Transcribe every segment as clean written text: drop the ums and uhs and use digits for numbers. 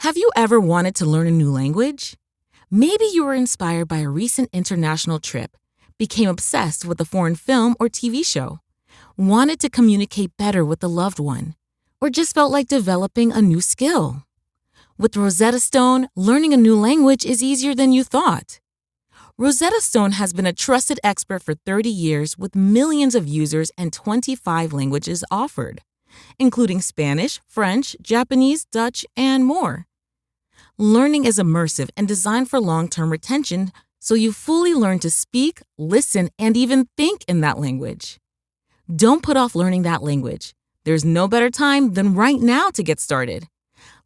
Have you ever wanted to learn a new language? Maybe you were inspired by a recent international trip, became obsessed with a foreign film or TV show, wanted to communicate better with a loved one, or just felt like developing a new skill. With Rosetta Stone, learning a new language is easier than you thought. Rosetta Stone has been a trusted expert for 30 years with millions of users and 25 languages offered, including Spanish, French, Japanese, Dutch, and more. Learning is immersive and designed for long-term retention, so you fully learn to speak, listen, and even think in that language. Don't put off learning that language. There's no better time than right now to get started.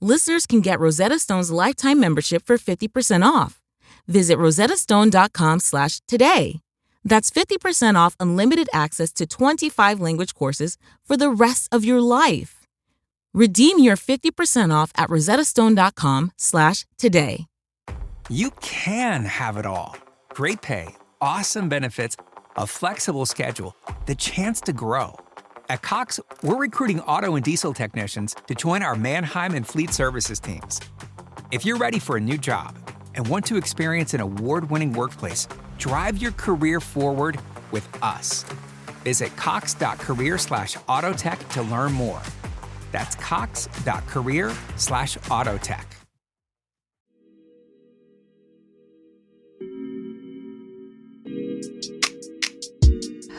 Listeners can get Rosetta Stone's lifetime membership for 50% off. Visit rosettastone.com/today. That's 50% off unlimited access to 25 language courses for the rest of your life. Redeem your 50% off at rosettastone.com/today. You can have it all. Great pay, awesome benefits, a flexible schedule, the chance to grow. At Cox, we're recruiting auto and diesel technicians to join our Mannheim and Fleet Services teams. If you're ready for a new job and want to experience an award-winning workplace, drive your career forward with us. Visit cox.career/autotech to learn more. That's cox.career/autotech.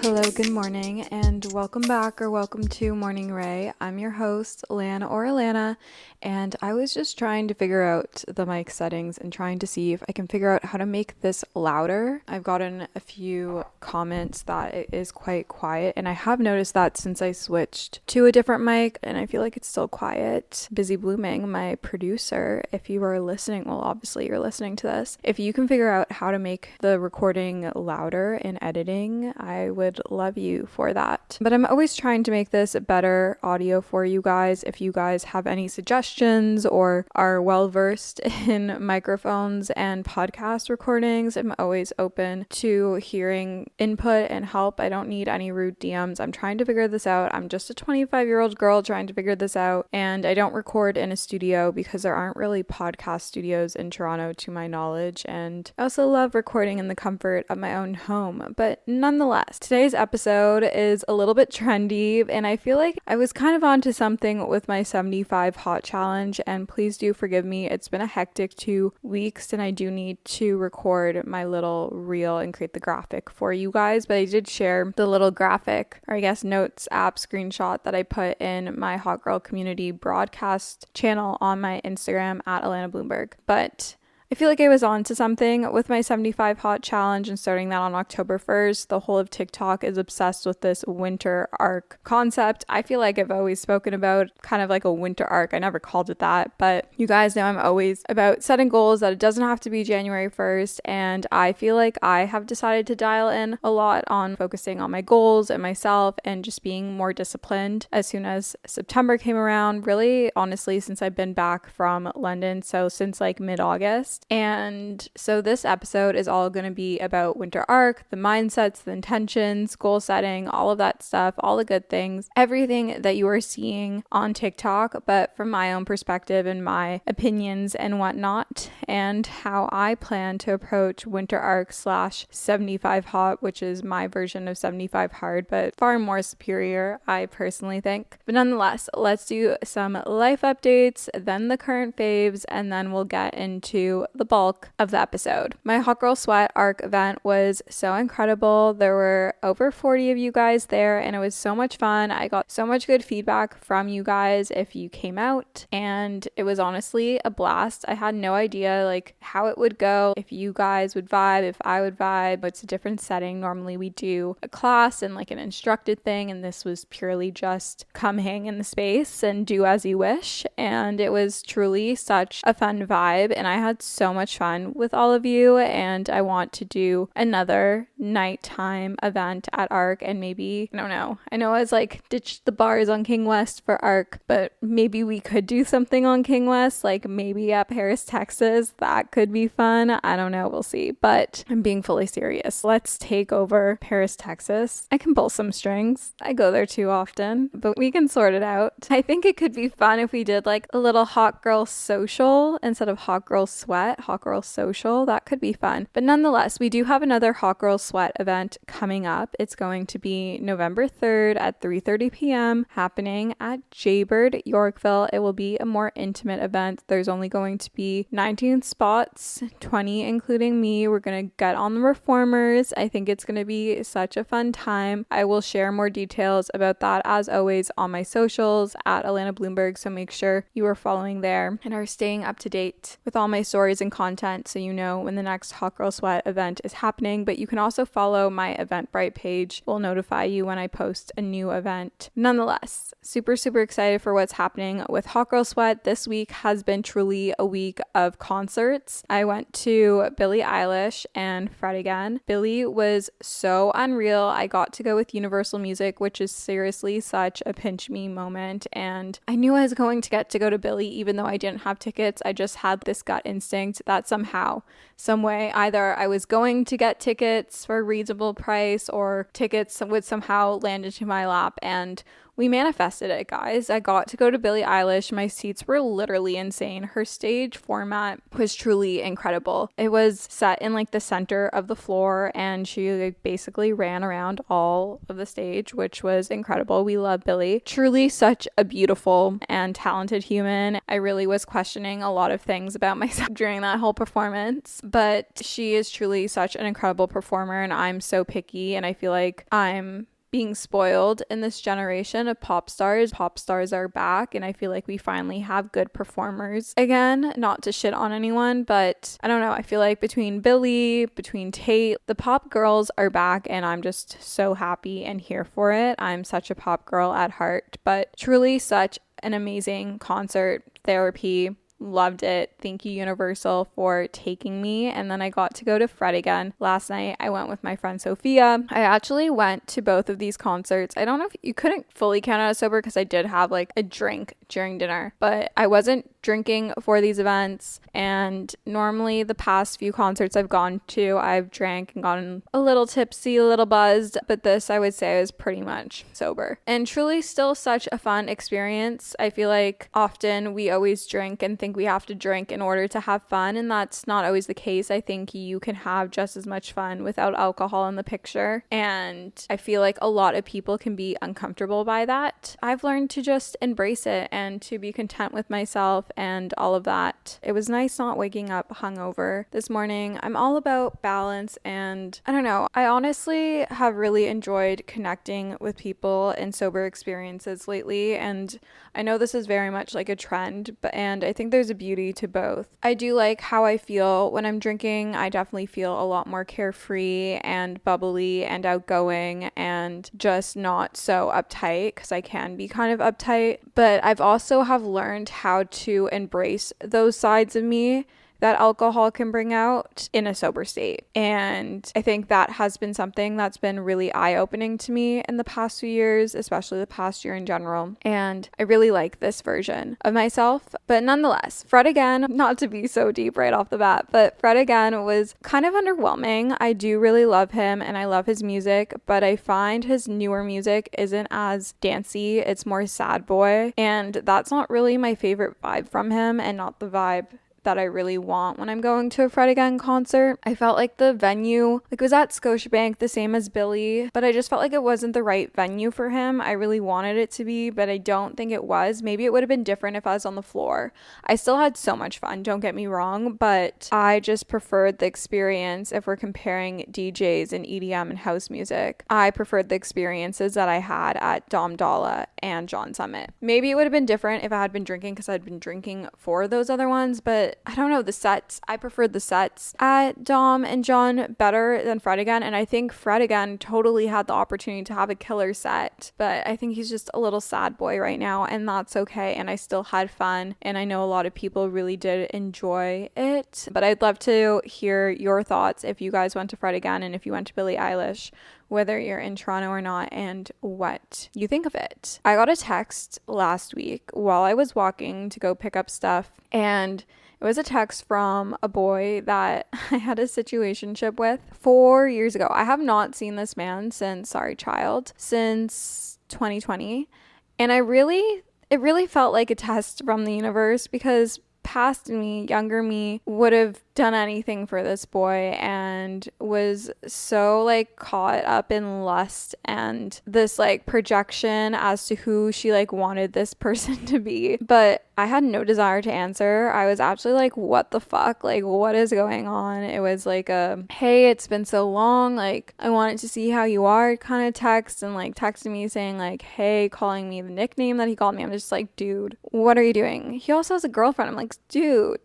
Hello, good morning, and welcome back or welcome to Morning Ray. I'm your host, Lana or Alana, and I was just trying to figure out the mic settings and trying to see if I can figure out how to make this louder. I've gotten a few comments that it is quite quiet, and I have noticed that since I switched to a different mic, and I feel like it's still quiet. Busy Blooming, my producer, if you are listening, well, obviously you're listening to this. If you can figure out how to make the recording louder in editing, I would love you for that. But I'm always trying to make this better audio for you guys. If you guys have any suggestions or are well versed in microphones and podcast recordings, I'm always open to hearing input and help. I don't need any rude DMs. I'm trying to figure this out. I'm just a 25-year-old girl trying to figure this out, and I don't record in a studio because there aren't really podcast studios in Toronto to my knowledge, and I also love recording in the comfort of my own home. But nonetheless, today's episode is a little bit trendy, and I feel like I was kind of onto something with my 75 hot challenge, and please do forgive me. It's been a hectic 2 weeks, and I do need to record my little reel and create the graphic for you guys, but I did share the little graphic, or I guess notes app screenshot that I put in my Hot Girl Community broadcast channel on my Instagram at Alana Bloomberg. But I feel like I was on to something with my 75 hot challenge and starting that on October 1st. The whole of TikTok is obsessed with this winter arc concept. I feel like I've always spoken about kind of like a winter arc. I never called it that, but you guys know I'm always about setting goals that it doesn't have to be January 1st. And I feel like I have decided to dial in a lot on focusing on my goals and myself and just being more disciplined as soon as September came around. Really, honestly, since I've been back from London. So since like mid-August. And so this episode is all going to be about winter arc, the mindsets, the intentions, goal setting, all of that stuff, all the good things, everything that you are seeing on TikTok, but from my own perspective and my opinions and whatnot, and how I plan to approach winter arc / 75 hot, which is my version of 75 hard, but far more superior, I personally think. But nonetheless, let's do some life updates, then the current faves, and then we'll get into the bulk of the episode. My Hot Girl Sweat Arc event was so incredible. There were over 40 of you guys there, and it was so much fun. I got so much good feedback from you guys if you came out, and it was honestly a blast. I had no idea like how it would go, if you guys would vibe, if I would vibe. It's a different setting. Normally we do a class and like an instructed thing, and this was purely just come hang in the space and do as you wish, and it was truly such a fun vibe, and I had so so much fun with all of you, and I want to do another nighttime event at ARC, and maybe, I don't know, I know I was like ditch the bars on King West for ARC, but maybe we could do something on King West, like maybe at Paris, Texas. That could be fun. I don't know, we'll see, but I'm being fully serious. Let's take over Paris, Texas. I can pull some strings. I go there too often, but we can sort it out. I think it could be fun if we did like a little hot girl social instead of hot girl sweat. Hot girl social, that could be fun. But nonetheless, we do have another hot girl sweat event coming up. It's going to be November 3rd at 3:30 p.m. happening at Jaybird, Yorkville. It will be a more intimate event. There's only going to be 19 spots, 20 including me. We're going to get on the reformers. I think it's going to be such a fun time. I will share more details about that as always on my socials at Alana Bloomberg, so make sure you are following there and are staying up to date with all my stories and content so you know when the next Hot Girl Sweat event is happening. But you can also follow my Eventbrite page. It will notify you when I post a new event. Nonetheless, super excited for what's happening with Hot Girl Sweat. This week has been truly a week of concerts. I went to Billie Eilish and Fred again. Billie was so unreal. I got to go with Universal Music, which is seriously such a pinch me moment, and I knew I was going to get to go to Billie even though I didn't have tickets. I just had this gut instinct that somehow, some way, either I was going to get tickets for a reasonable price or tickets would somehow land into my lap, and we manifested it, guys. I got to go to Billie Eilish. My seats were literally insane. Her stage format was truly incredible. It was set in like the center of the floor, and she like basically ran around all of the stage, which was incredible. We love Billie. Truly such a beautiful and talented human. I really was questioning a lot of things about myself during that whole performance, but she is truly such an incredible performer, and I'm so picky, and I feel like I'm being spoiled in this generation of pop stars. Pop stars are back, and I feel like we finally have good performers again. Not to shit on anyone, but I don't know. I feel like between Billie, between Tate, the pop girls are back, and I'm just so happy and here for it. I'm such a pop girl at heart, but truly such an amazing concert. Therapy. Loved it. Thank you, Universal, for taking me. And then I got to go to Fred again. Last night, I went with my friend Sophia. I actually went to both of these concerts. I don't know if you couldn't fully count out as sober because I did have like a drink during dinner, but I wasn't drinking for these events. And normally the past few concerts I've gone to, I've drank and gotten a little tipsy, a little buzzed, but this I would say is pretty much sober. And truly still such a fun experience. I feel like often we always drink and think we have to drink in order to have fun, and that's not always the case. I think you can have just as much fun without alcohol in the picture, and I feel like a lot of people can be uncomfortable by that. I've learned to just embrace it and to be content with myself and all of that. It was nice not waking up hungover this morning. I'm all about balance, and I don't know, I honestly have really enjoyed connecting with people in sober experiences lately, and I know this is very much like a trend, and I think there's a beauty to both. I do like how I feel when I'm drinking. I definitely feel a lot more carefree and bubbly and outgoing and just not so uptight, because I can be kind of uptight, but I've also have learned how to embrace those sides of me that alcohol can bring out in a sober state. And I think that has been something that's been really eye-opening to me in the past few years, especially the past year in general. And I really like this version of myself. But nonetheless, Fred again, not to be so deep right off the bat, but Fred again was kind of underwhelming. I do really love him and I love his music, but I find his newer music isn't as dancey. It's more sad boy. And that's not really my favorite vibe from him, and not the vibe that I really want when I'm going to a Fred again concert. I felt like the venue, like it was at Scotiabank, the same as Billie, but I just felt like it wasn't the right venue for him. I really wanted it to be, but I don't think it was. Maybe it would have been different if I was on the floor. I still had so much fun, don't get me wrong, but I just preferred the experience. If we're comparing DJs and EDM and house music, I preferred the experiences that I had at Dom Dalla and John Summit. Maybe it would have been different if I had been drinking, because I'd been drinking for those other ones, but I don't know, the sets. I preferred the sets at Dom and John better than Fred again. And I think Fred again totally had the opportunity to have a killer set, but I think he's just a little sad boy right now, and that's okay. And I still had fun, and I know a lot of people really did enjoy it, but I'd love to hear your thoughts if you guys went to Fred again and if you went to Billie Eilish, whether you're in Toronto or not, and what you think of it. I got a text last week while I was walking to go pick up stuff, and it was a text from a boy that I had a situationship with 4 years ago. I have not seen this man since 2020. And it really felt like a test from the universe, because past me, younger me, would have done anything for this boy and was so like caught up in lust and this like projection as to who she like wanted this person to be. But I had no desire to answer. I was actually like, what the fuck? Like, what is going on? It was like a, hey, it's been so long. Like, I wanted to see how you are kind of text, and like texting me saying like, hey, calling me the nickname that he called me. I'm just like, dude, what are you doing? He also has a girlfriend. I'm like, dude.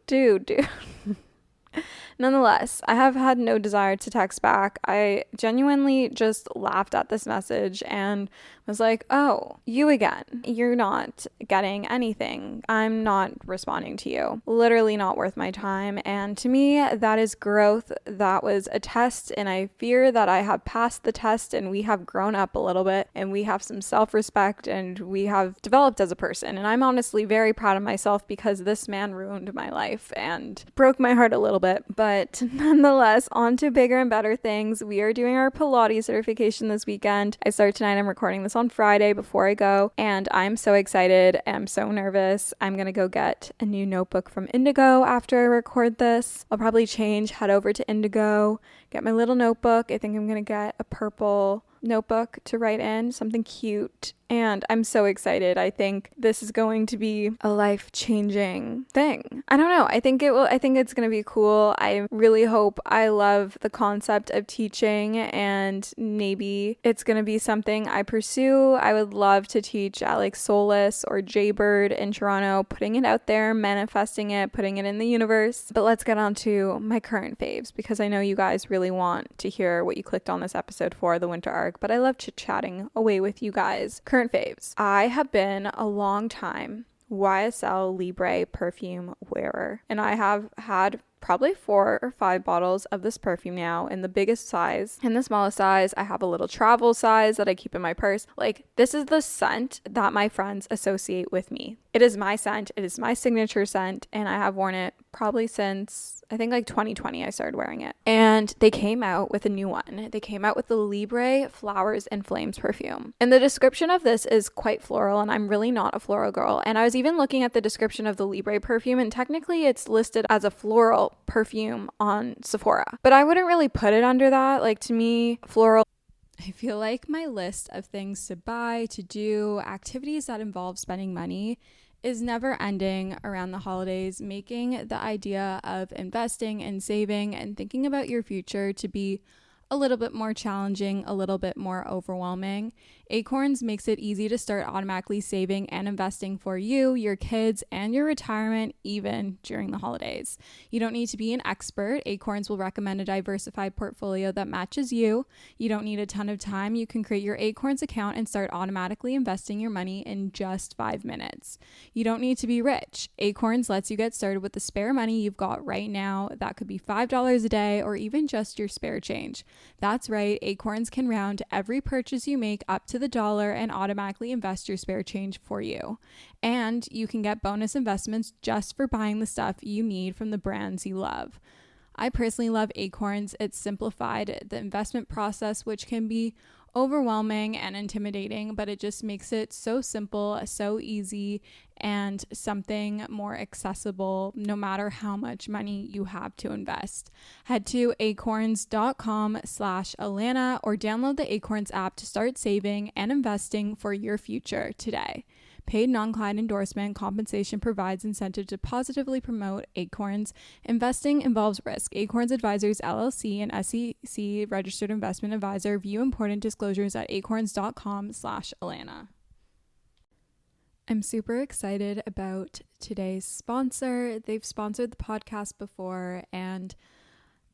Nonetheless, I have had no desire to text back. I genuinely just laughed at this message and was like, oh, you again. You're not getting anything. I'm not responding to you. Literally not worth my time. And to me, that is growth. That was a test, and I fear that I have passed the test and we have grown up a little bit and we have some self-respect and we have developed as a person. And I'm honestly very proud of myself, because this man ruined my life and broke my heart a little bit. But nonetheless, on to bigger and better things. We are doing our Pilates certification this weekend. I start tonight. I'm recording this on Friday before I go, and I'm so excited. I'm so nervous. I'm gonna go get a new notebook from Indigo after I record this. I'll probably head over to Indigo, get my little notebook. I think I'm gonna get a purple notebook to write in, something cute. And I'm so excited. I think this is going to be a life-changing thing. I don't know. I think it's going to be cool. I really hope I love the concept of teaching, and maybe it's going to be something I pursue. I would love to teach at like Solus or Jaybird in Toronto, putting it out there, manifesting it, putting it in the universe. But let's get on to my current faves, because I know you guys really want to hear what you clicked on this episode for, the winter arc, but I love chit-chatting away with you guys. Current faves. I have been a long time YSL Libre perfume wearer, and I have had probably 4 or 5 bottles of this perfume now in the biggest size. In the smallest size, I have a little travel size that I keep in my purse. Like, this is the scent that my friends associate with me. It is my scent. It is my signature scent, and I have worn it probably since, I think, like 2020 I started wearing it. And they came out with a new one. They came out with the Libre Flowers and Flames perfume. And the description of this is quite floral, and I'm really not a floral girl. And I was even looking at the description of the Libre perfume, and technically it's listed as a floral perfume on Sephora. But I wouldn't really put it under that. Like, to me, floral, I feel like my list of things to buy, to do, activities that involve spending money is never ending around the holidays, making the idea of investing and saving and thinking about your future to be a little bit more challenging, a little bit more overwhelming. Acorns makes it easy to start automatically saving and investing for you, your kids, and your retirement, even during the holidays. You don't need to be an expert. Acorns will recommend a diversified portfolio that matches you. You don't need a ton of time. You can create your Acorns account and start automatically investing your money in just 5 minutes. You don't need to be rich. Acorns lets you get started with the spare money you've got right now. That could be $5 a day or even just your spare change. That's right. Acorns can round every purchase you make up to the dollar and automatically invest your spare change for you. And you can get bonus investments just for buying the stuff you need from the brands you love. I personally love Acorns. It's simplified the investment process, which can be overwhelming and intimidating, but it just makes it so simple, so easy, and something more accessible no matter how much money you have to invest. Head to acorns.com/Alana or download the Acorns app to start saving and investing for your future today. Paid non-client endorsement. Compensation provides incentive to positively promote Acorns. Investing involves risk. Acorns Advisors LLC, an SEC registered investment advisor. View important disclosures at acorns.com/Alana. I'm super excited about today's sponsor. They've sponsored the podcast before, and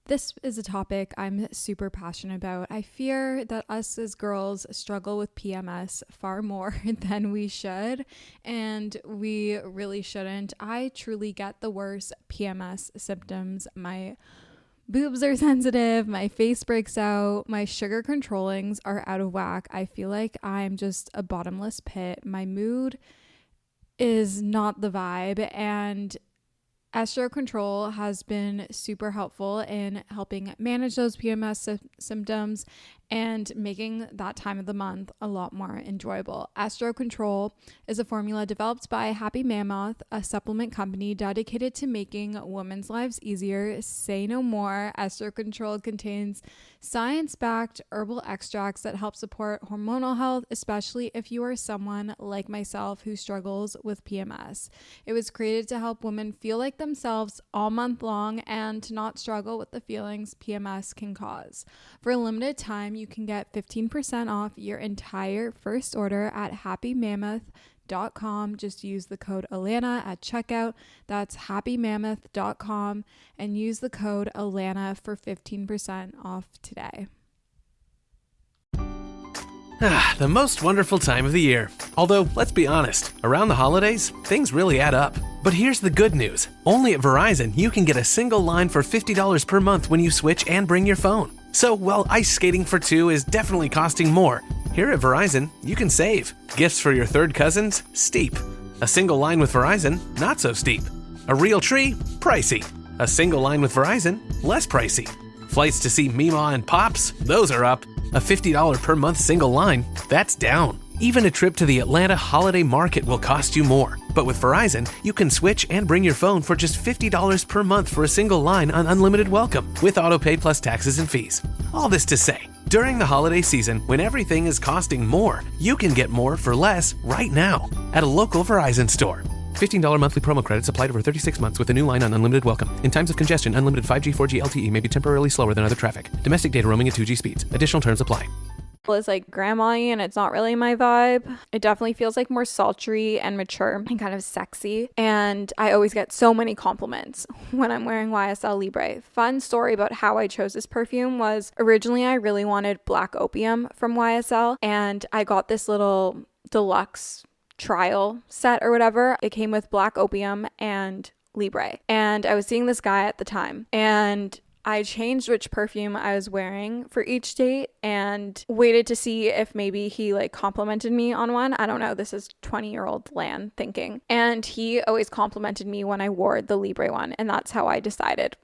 this is a topic I'm super passionate about. I fear that us as girls struggle with PMS far more than we should, and we really shouldn't. I truly get the worst PMS symptoms. My boobs are sensitive, my face breaks out, my sugar controllings are out of whack. I feel like I'm just a bottomless pit. My mood is not the vibe, and Estro Control has been super helpful in helping manage those PMS symptoms and making that time of the month a lot more enjoyable. Estro Control is a formula developed by Happy Mammoth, a supplement company dedicated to making women's lives easier. Say no more. Estro Control contains science-backed herbal extracts that help support hormonal health, especially if you are someone like myself who struggles with PMS. It was created to help women feel like themselves all month long and to not struggle with the feelings PMS can cause. For a limited time, you can get 15% off your entire first order at happymammoth.com. Just use the code Alana at checkout. That's happymammoth.com and use the code Alana for 15% off today. The most wonderful time of the year. Although, let's be honest, around the holidays, things really add up. But here's the good news. Only at Verizon, you can get a single line for $50 per month when you switch and bring your phone. So while ice skating for two is definitely costing more, here at Verizon, you can save. Gifts for your third cousins? Steep. A single line with Verizon? Not so steep. A real tree? Pricey. A single line with Verizon? Less pricey. Flights to see Mima and Pops? Those are up. A $50 per month single line? That's down. Even a trip to the Atlanta Holiday Market will cost you more. But with Verizon, you can switch and bring your phone for just $50 per month for a single line on unlimited welcome, with autopay plus taxes and fees. All this to say, during the holiday season, when everything is costing more, you can get more for less right now at a local Verizon store. $15 monthly promo credits applied over 36 months with a new line on unlimited welcome. In times of congestion, unlimited 5G, 4G LTE may be temporarily slower than other traffic. Domestic data roaming at 2G speeds. Additional terms apply. Is like grandma-y and it's not really my vibe. It definitely feels like more sultry and mature and kind of sexy, and I always get so many compliments when I'm wearing YSL Libre. Fun story about how I chose this perfume was originally I really wanted Black Opium from YSL, and I got this little deluxe trial set or whatever. It came with Black Opium and Libre, and I was seeing this guy at the time, and I changed which perfume I was wearing for each date and waited to see if maybe he like complimented me on one. I don't know. This is 20-year-old Lan thinking. And he always complimented me when I wore the Libre one. And that's how I decided.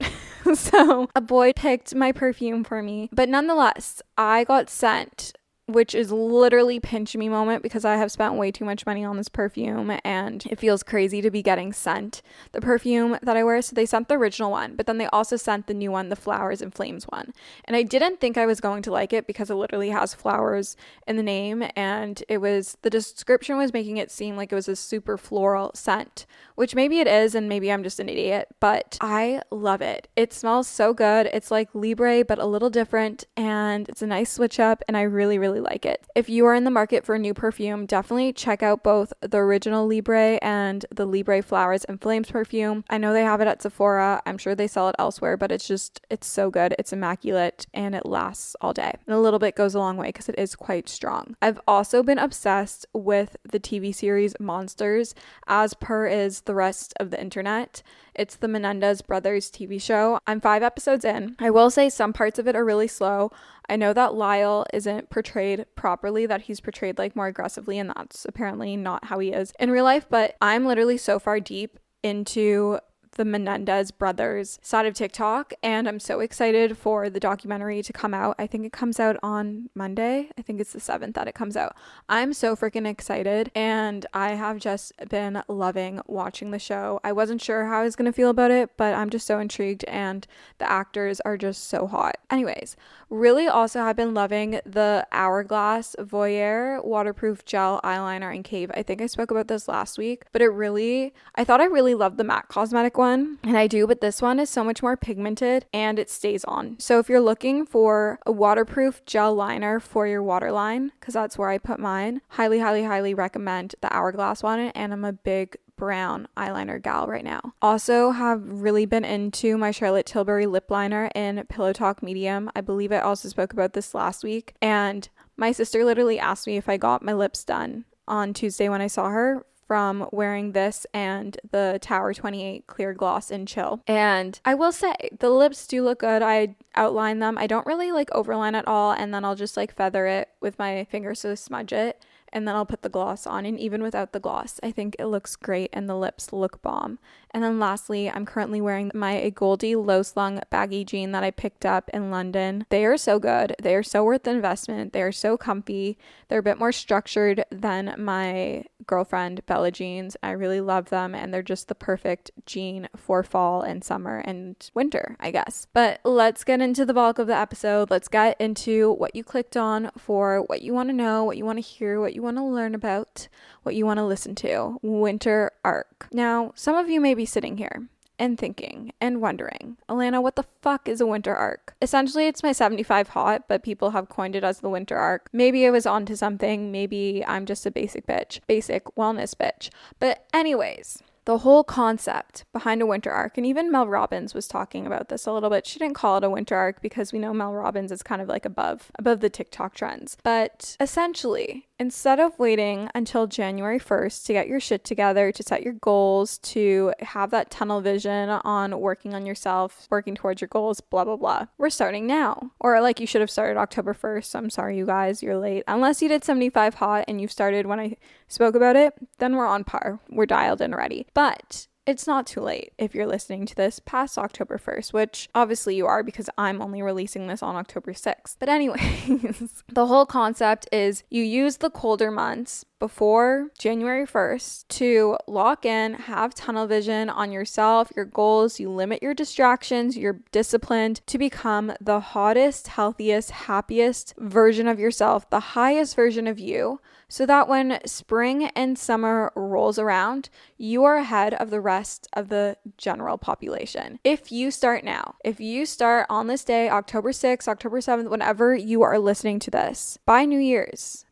So a boy picked my perfume for me. But nonetheless, I got sent, which is literally pinch me moment because I have spent way too much money on this perfume and it feels crazy to be getting sent the perfume that I wear. So they sent the original one, but then they also sent the new one, the Flowers and Flames one. And I didn't think I was going to like it because it literally has flowers in the name, and the description was making it seem like it was a super floral scent, which maybe it is, and maybe I'm just an idiot, but I love it. It smells so good. It's like Libre, but a little different, and it's a nice switch up, and I really, really like it. If you are in the market for a new perfume, definitely check out both the original Libre and the Libre Flowers and Flames perfume. I know they have it at Sephora. I'm sure they sell it elsewhere, but it's so good. It's immaculate and it lasts all day. And a little bit goes a long way because it is quite strong. I've also been obsessed with the TV series Monsters, as per is the rest of the internet. It's the Menendez brothers TV show. I'm 5 episodes in. I will say some parts of it are really slow. I know that Lyle isn't portrayed properly, that he's portrayed like more aggressively, and that's apparently not how he is in real life, but I'm literally so far deep into the Menendez brothers side of TikTok, and I'm so excited for the documentary to come out. I think it comes out on Monday. I think it's the 7th that it comes out. I'm so freaking excited, and I have just been loving watching the show. I wasn't sure how I was gonna feel about it, but I'm just so intrigued, and the actors are just so hot. Anyways, really also have been loving the Hourglass Voyeur waterproof gel eyeliner in Cave. I think I spoke about this last week, but I thought I really loved the matte cosmetic one, one, and I do, but this one is so much more pigmented and it stays on. So if you're looking for a waterproof gel liner for your waterline, because that's where I put mine, highly recommend the Hourglass one, and I'm a big brown eyeliner gal right now. Also have really been into my Charlotte Tilbury lip liner in Pillow Talk Medium. I believe I also spoke about this last week, and my sister literally asked me if I got my lips done on Tuesday when I saw her from wearing this and the Tower 28 Clear Gloss in Chill. And I will say, the lips do look good. I outline them. I don't really like overline at all, and then I'll just like feather it with my finger so smudge it, and then I'll put the gloss on. And even without the gloss, I think it looks great and the lips look bomb. And then lastly, I'm currently wearing my Goldie low slung baggy jean that I picked up in London. They are so good. They are so worth the investment. They are so comfy. They're a bit more structured than my girlfriend Bella jeans. I really love them, and they're just the perfect jean for fall and summer and winter, I guess. But let's get into the bulk of the episode. Let's get into what you clicked on for, what you want to know, what you want to hear, what you want to learn about, what you want to listen to. Winter arc. Now, some of you may be sitting here and thinking and wondering, Alana, what the fuck is a winter arc? Essentially, it's my 75 hot, but people have coined it as the winter arc. Maybe I was onto something. Maybe I'm just a basic wellness bitch. But anyways, the whole concept behind a winter arc, and even Mel Robbins was talking about this a little bit. She didn't call it a winter arc because we know Mel Robbins is kind of like above the TikTok trends. But essentially, instead of waiting until January 1st to get your shit together, to set your goals, to have that tunnel vision on working on yourself, working towards your goals, blah, blah, blah, we're starting now. Or like you should have started October 1st. I'm sorry, you guys, you're late. Unless you did 75 hot and you started when I spoke about it, then we're on par. We're dialed in already. But it's not too late if you're listening to this past October 1st, which obviously you are because I'm only releasing this on October 6th. But anyways, the whole concept is you use the colder months before January 1st to lock in, have tunnel vision on yourself, your goals, you limit your distractions, you're disciplined to become the hottest, healthiest, happiest version of yourself, the highest version of you, so that when spring and summer rolls around, you are ahead of the rest of the general population. If you start now, if you start on this day, October 6th, October 7th, whenever you are listening to this, by New Year's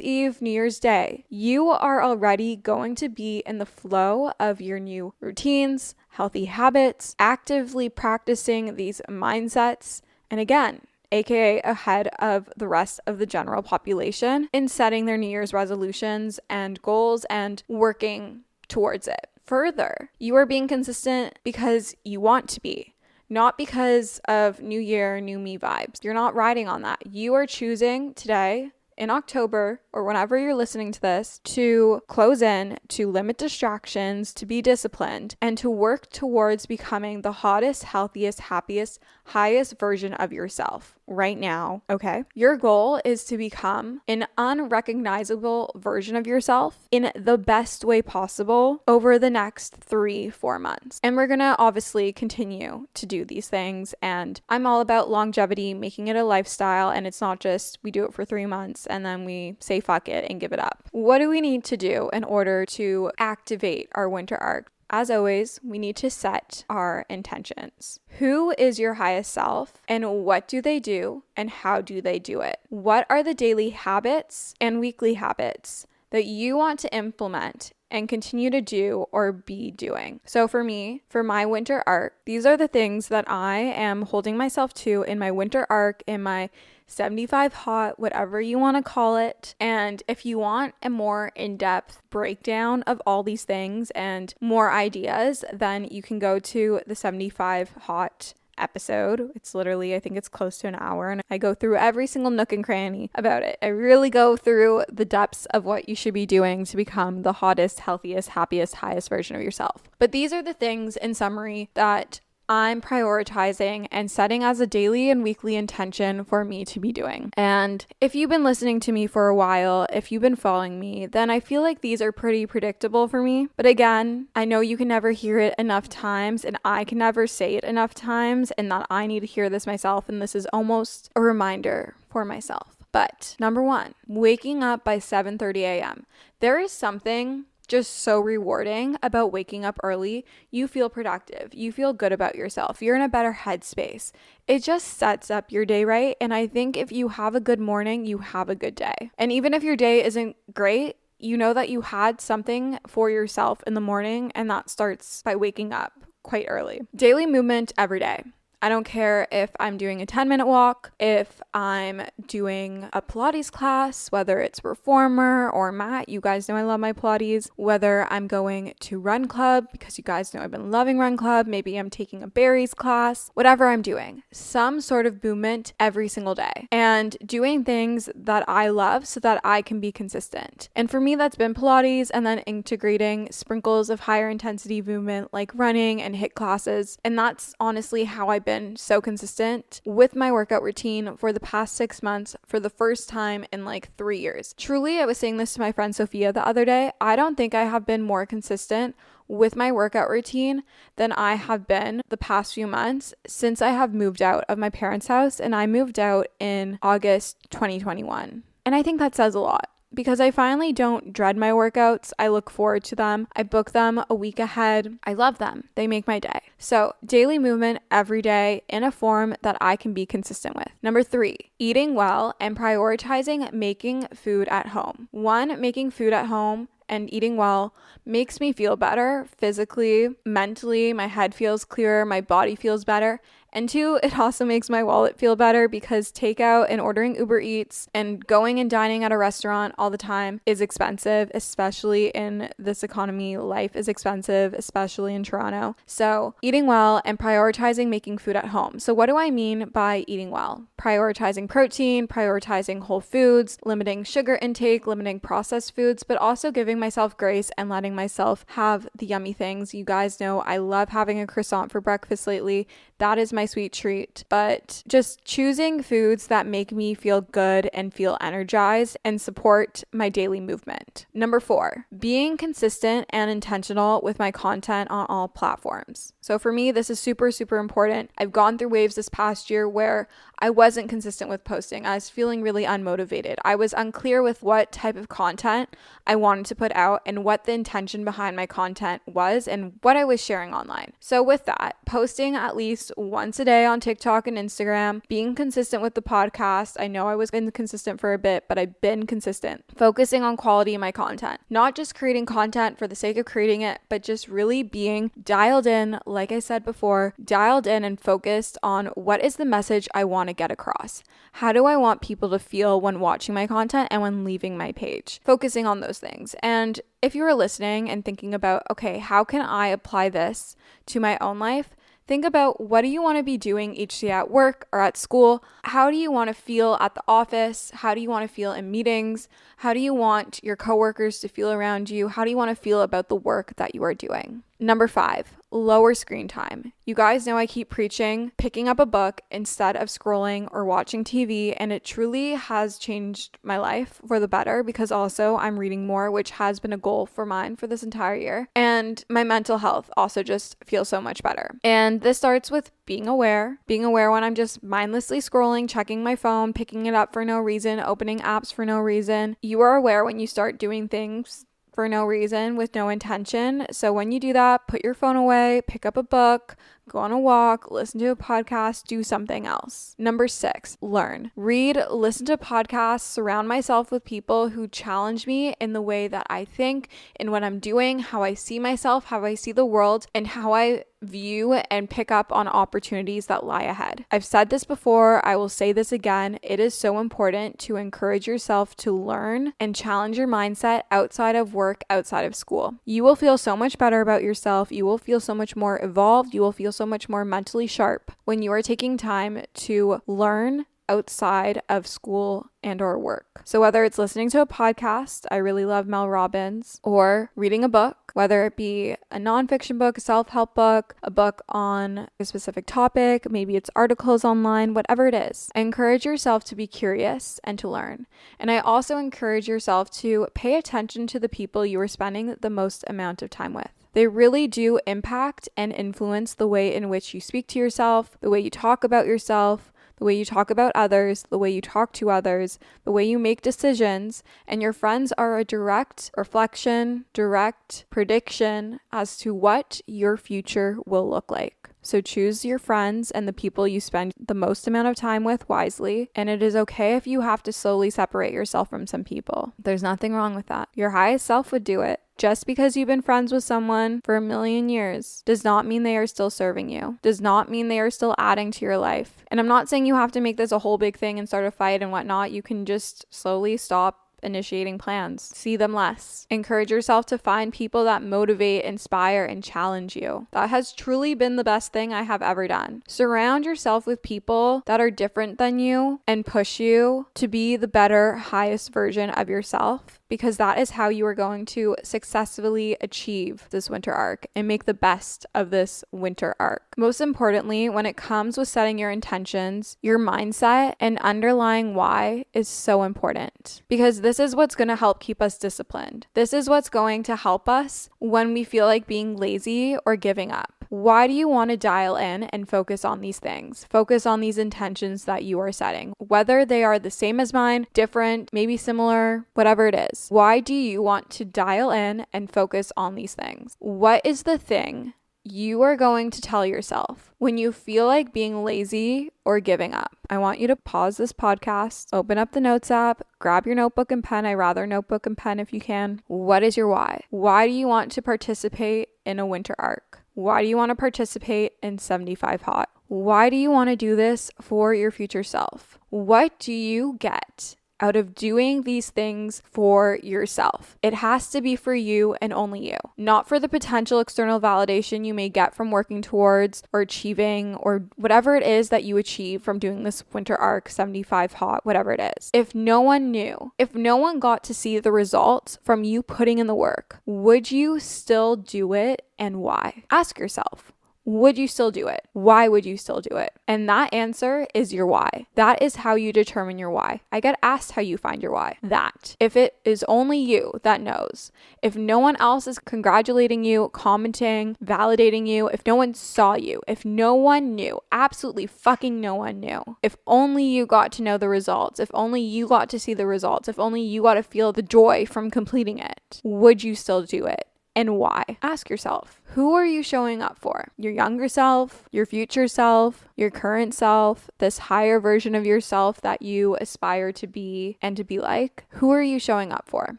Eve, New Year's Day, you are already going to be in the flow of your new routines, healthy habits, actively practicing these mindsets, and again, aka ahead of the rest of the general population in setting their New Year's resolutions and goals and working towards it. Further, you are being consistent because you want to be, not because of new year, new me vibes. You're not riding on that. You are choosing today, in October, or whenever you're listening to this, to close in, to limit distractions, to be disciplined, and to work towards becoming the hottest, healthiest, happiest, highest version of yourself right now, okay? Your goal is to become an unrecognizable version of yourself in the best way possible over the next 3-4 months. And we're gonna obviously continue to do these things, and I'm all about longevity, making it a lifestyle, and it's not just we do it for 3 months and then we say fuck it and give it up. What do we need to do in order to activate our winter arc? As always, we need to set our intentions. Who is your highest self, and what do they do, and how do they do it? What are the daily habits and weekly habits that you want to implement and continue to do or be doing? So for me, for my winter arc, these are the things that I am holding myself to in my winter arc, in my 75 hot, whatever you want to call it. And if you want a more in-depth breakdown of all these things and more ideas, then you can go to the 75 hot episode. It's literally, I think it's close to an hour, and I go through every single nook and cranny about it. I really go through the depths of what you should be doing to become the hottest, healthiest, happiest, highest version of yourself. But these are the things in summary that I'm prioritizing and setting as a daily and weekly intention for me to be doing. And if you've been listening to me for a while, if you've been following me, then I feel like these are pretty predictable for me. But again, I know you can never hear it enough times, and I can never say it enough times, and that I need to hear this myself, and this is almost a reminder for myself. But number one, waking up by 7:30 a.m. There is something just so rewarding about waking up early. You feel productive. You feel good about yourself. You're in a better headspace. It just sets up your day right. And I think if you have a good morning, you have a good day. And even if your day isn't great, you know that you had something for yourself in the morning, and that starts by waking up quite early. Daily movement every day. I don't care if I'm doing a 10-minute walk, if I'm doing a Pilates class, whether it's reformer or mat. You guys know I love my Pilates. Whether I'm going to run club, because you guys know I've been loving run club. Maybe I'm taking a berries class. Whatever I'm doing, some sort of movement every single day, and doing things that I love so that I can be consistent. And for me, that's been Pilates, and then integrating sprinkles of higher intensity movement like running and HIIT classes. And that's honestly how I've been so consistent with my workout routine for the past 6 months for the first time in like 3 years. Truly, I was saying this to my friend Sophia the other day. I don't think I have been more consistent with my workout routine than I have been the past few months since I have moved out of my parents' house, and I moved out in August 2021. And I think that says a lot, because I finally don't dread my workouts. I look forward to them. I book them a week ahead. I love them. They make my day. So daily movement every day in a form that I can be consistent with. Number 3, eating well and prioritizing making food at home. 1, making food at home and eating well makes me feel better physically, mentally. My head feels clearer. My body feels better. And 2, it also makes my wallet feel better, because takeout and ordering Uber Eats and going and dining at a restaurant all the time is expensive, especially in this economy. Life is expensive, especially in Toronto. So eating well and prioritizing making food at home. So what do I mean by eating well? Prioritizing protein, prioritizing whole foods, limiting sugar intake, limiting processed foods, but also giving myself grace and letting myself have the yummy things. You guys know I love having a croissant for breakfast lately. That is my sweet treat. But just choosing foods that make me feel good and feel energized and support my daily movement. Number 4, being consistent and intentional with my content on all platforms. So for me, this is super, super important. I've gone through waves this past year where I wasn't consistent with posting. I was feeling really unmotivated. I was unclear with what type of content I wanted to put out and what the intention behind my content was and what I was sharing online. So with that, posting at least once a day on TikTok and Instagram, being consistent with the podcast. I know I was inconsistent for a bit, but I've been consistent. Focusing on quality in my content, not just creating content for the sake of creating it, but just really being dialed in, like I said before, dialed in and focused on what is the message I want to get across. How do I want people to feel when watching my content and when leaving my page? Focusing on those things. And if you are listening and thinking about, okay, how can I apply this to my own life? Think about, what do you want to be doing each day at work or at school? How do you want to feel at the office? How do you want to feel in meetings? How do you want your coworkers to feel around you? How do you want to feel about the work that you are doing? Number 5, lower screen time. You guys know I keep preaching picking up a book instead of scrolling or watching TV, and it truly has changed my life for the better, because also I'm reading more, which has been a goal for mine for this entire year. And my mental health also just feels so much better. And this starts with being aware when I'm just mindlessly scrolling, checking my phone, picking it up for no reason, opening apps for no reason. You are aware when you start doing things for no reason with no intention. So when you do that, put your phone away, pick up a book, go on a walk, listen to a podcast, do something else. Number 6, learn. Read, listen to podcasts, surround myself with people who challenge me in the way that I think, in what I'm doing, how I see myself, how I see the world, and how I view and pick up on opportunities that lie ahead. I've said this before, I will say this again. It is so important to encourage yourself to learn and challenge your mindset outside of work, outside of school. You will feel so much better about yourself. You will feel so much more evolved. You will feel so much more mentally sharp when you are taking time to learn outside of school and or work. So whether it's listening to a podcast, I really love Mel Robbins, or reading a book, whether it be a nonfiction book, a self-help book, a book on a specific topic, maybe it's articles online, whatever it is. I encourage yourself to be curious and to learn. And I also encourage yourself to pay attention to the people you are spending the most amount of time with. They really do impact and influence the way in which you speak to yourself, the way you talk about yourself, the the way you talk about others, the way you talk to others, the way you make decisions, and your friends are a direct reflection, direct prediction as to what your future will look like. So choose your friends and the people you spend the most amount of time with wisely. And it is okay if you have to slowly separate yourself from some people. There's nothing wrong with that. Your highest self would do it. Just because you've been friends with someone for 1,000,000 years does not mean they are still serving you, does not mean they are still adding to your life. And I'm not saying you have to make this a whole big thing and start a fight and whatnot. You can just slowly stop initiating plans. See them less. Encourage yourself to find people that motivate, inspire, and challenge you. That has truly been the best thing I have ever done. Surround yourself with people that are different than you and push you to be the better, highest version of yourself, because that is how you are going to successfully achieve this winter arc and make the best of this winter arc. Most importantly, when it comes with setting your intentions, your mindset and underlying why is so important, because this is what's going to help keep us disciplined. This is what's going to help us when we feel like being lazy or giving up. Why do you want to dial in and focus on these things? Focus on these intentions that you are setting, whether they are the same as mine, different, maybe similar, whatever it is. Why do you want to dial in and focus on these things? What is the thing you are going to tell yourself when you feel like being lazy or giving up? I want you to pause this podcast, open up the notes app, grab your notebook and pen. I rather notebook and pen if you can. What is your why? Why do you want to participate in a winter arc? Why do you want to participate in 75 hot? Why do you want to do this for your future self? What do you get out of doing these things for yourself? It has to be for you and only you, not for the potential external validation you may get from working towards or achieving or whatever it is that you achieve from doing this winter arc, 75 hot, whatever it is. If no one knew, if no one got to see the results from you putting in the work, would you still do it, and why? Ask yourself. Would you still do it? Why would you still do it? And that answer is your why. That is how you determine your why. I get asked how you find your why. That. If it is only you that knows, if no one else is congratulating you, commenting, validating you, if no one saw you, if no one knew, absolutely fucking no one knew, if only you got to know the results, if only you got to see the results, if only you got to feel the joy from completing it, would you still do it? And why? Ask yourself, who are you showing up for? Your younger self, your future self, your current self, this higher version of yourself that you aspire to be and to be like? Who are you showing up for?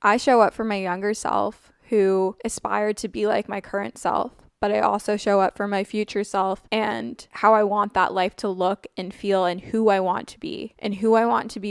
I show up for my younger self who aspired to be like my current self, but I also show up for my future self and how I want that life to look and feel and who I want to be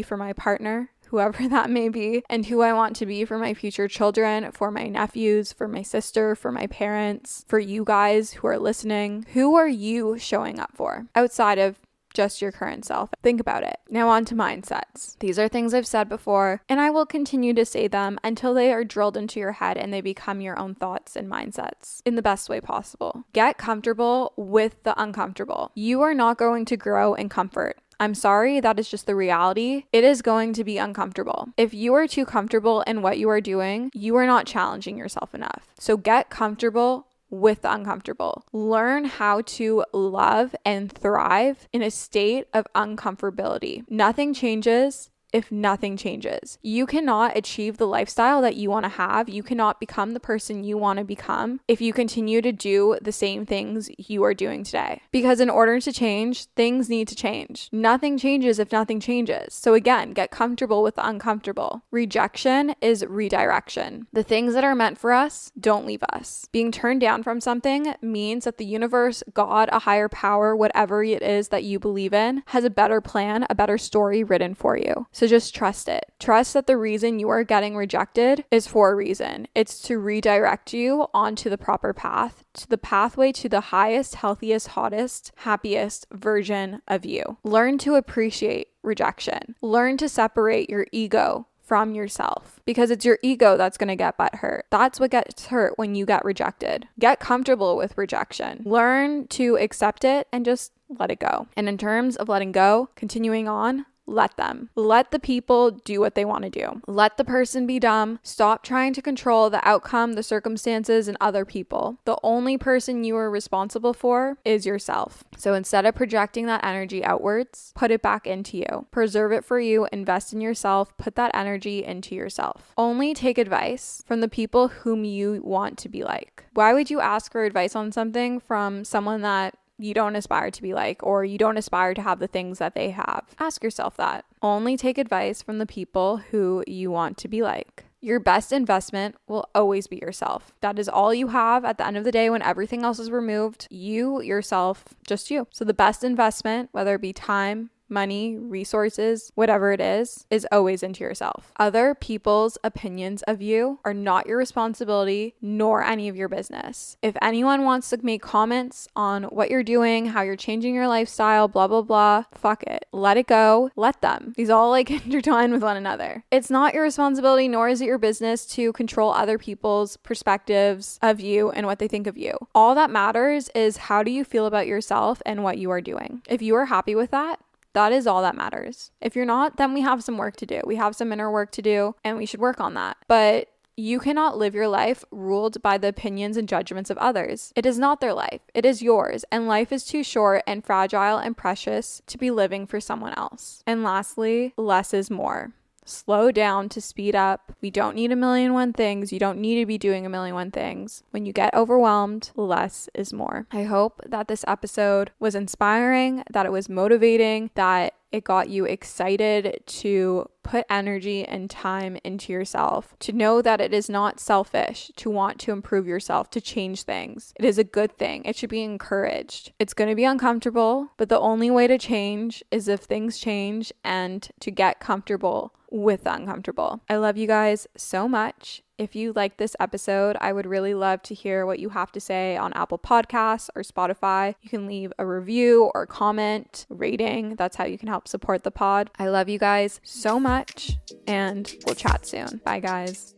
for my partner, whoever that may be, and who I want to be for my future children, for my nephews, for my sister, for my parents, for you guys who are listening. Who are you showing up for outside of just your current self? Think about it. Now on to mindsets. These are things I've said before, and I will continue to say them until they are drilled into your head and they become your own thoughts and mindsets in the best way possible. Get comfortable with the uncomfortable. You are not going to grow in comfort. I'm sorry, that is just the reality. It is going to be uncomfortable. If you are too comfortable in what you are doing, you are not challenging yourself enough. So get comfortable with the uncomfortable. Learn how to love and thrive in a state of uncomfortability. Nothing changes if nothing changes. You cannot achieve the lifestyle that you want to have. You cannot become the person you want to become if you continue to do the same things you are doing today. Because in order to change, things need to change. Nothing changes if nothing changes. So again, get comfortable with the uncomfortable. Rejection is redirection. The things that are meant for us don't leave us. Being turned down from something means that the universe, God, a higher power, whatever it is that you believe in, has a better plan, a better story written for you. So just trust it. Trust that the reason you are getting rejected is for a reason. It's to redirect you onto the proper path, to the pathway to the highest, healthiest, hottest, happiest version of you. Learn to appreciate rejection. Learn to separate your ego from yourself, because it's your ego that's going to get butt hurt. That's what gets hurt when you get rejected. Get comfortable with rejection. Learn to accept it and just let it go. And in terms of letting go, continuing on, let them. Let the people do what they want to do. Let the person be dumb. Stop trying to control the outcome, the circumstances, and other people. The only person you are responsible for is yourself. So instead of projecting that energy outwards, put it back into you. Preserve it for you. Invest in yourself. Put that energy into yourself. Only take advice from the people whom you want to be like. Why would you ask for advice on something from someone that you don't aspire to be like, or you don't aspire to have the things that they have? Ask yourself that. Only take advice from the people who you want to be like. Your best investment will always be yourself. That is all you have at the end of the day when everything else is removed. You, yourself, just you. So the best investment, whether it be time, money, resources, whatever it is always into yourself. Other people's opinions of you are not your responsibility, nor any of your business. If anyone wants to make comments on what you're doing, how you're changing your lifestyle, blah, blah, blah, fuck it. Let it go. Let them. These all intertwine with one another. It's not your responsibility, nor is it your business to control other people's perspectives of you and what they think of you. All that matters is how do you feel about yourself and what you are doing. If you are happy with that, that is all that matters. If you're not, then we have some work to do. We have some inner work to do, and we should work on that. But you cannot live your life ruled by the opinions and judgments of others. It is not their life. It is yours. And life is too short and fragile and precious to be living for someone else. And lastly, less is more. Slow down to speed up. We don't need 1,000,001 things. You don't need to be doing 1,000,001 things. When you get overwhelmed, less is more. I hope that this episode was inspiring, that it was motivating, that it got you excited to put energy and time into yourself, to know that it is not selfish to want to improve yourself, to change things. It is a good thing. It should be encouraged. It's going to be uncomfortable, but the only way to change is if things change and to get comfortable with the uncomfortable. I love you guys so much. If you like this episode, I would really love to hear what you have to say on Apple Podcasts or Spotify. You can leave a review or comment, rating. That's how you can help support the pod. I love you guys so much, and we'll chat soon. Bye, guys.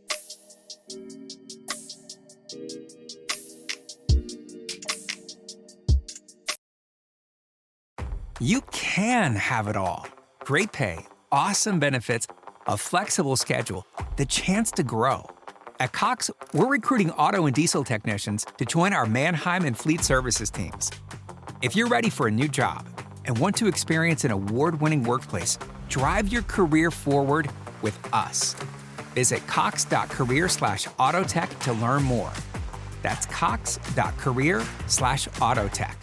You can have it all. Great pay, awesome benefits, a flexible schedule, the chance to grow. At Cox, we're recruiting auto and diesel technicians to join our Mannheim and Fleet Services teams. If you're ready for a new job and want to experience an award-winning workplace, drive your career forward with us. Visit cox.career/autotech to learn more. That's cox.career/autotech.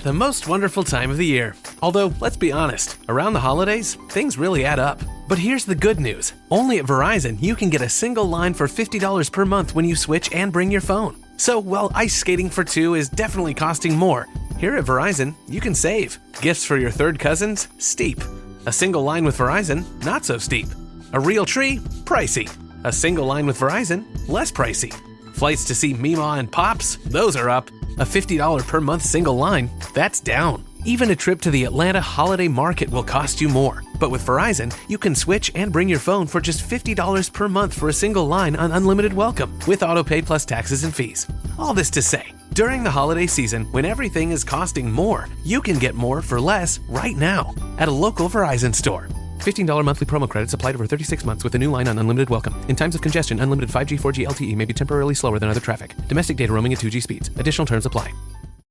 The most wonderful time of the year. Although, let's be honest, around the holidays, things really add up. But here's the good news. Only at Verizon, you can get a single line for $50 per month when you switch and bring your phone. So while ice skating for two is definitely costing more, here at Verizon, you can save. Gifts for your third cousins? Steep. A single line with Verizon? Not so steep. A real tree? Pricey. A single line with Verizon? Less pricey. Flights to see Mima and Pops? Those are up. A $50 per month single line? That's down. Even a trip to the Atlanta Holiday Market will cost you more. But with Verizon, you can switch and bring your phone for just $50 per month for a single line on unlimited welcome, with autopay plus taxes and fees. All this to say, during the holiday season, when everything is costing more, you can get more for less right now at a local Verizon store. $15 monthly promo credits applied over 36 months with a new line on unlimited welcome. In times of congestion, unlimited 5G, 4G LTE may be temporarily slower than other traffic. Domestic data roaming at 2G speeds. Additional terms apply.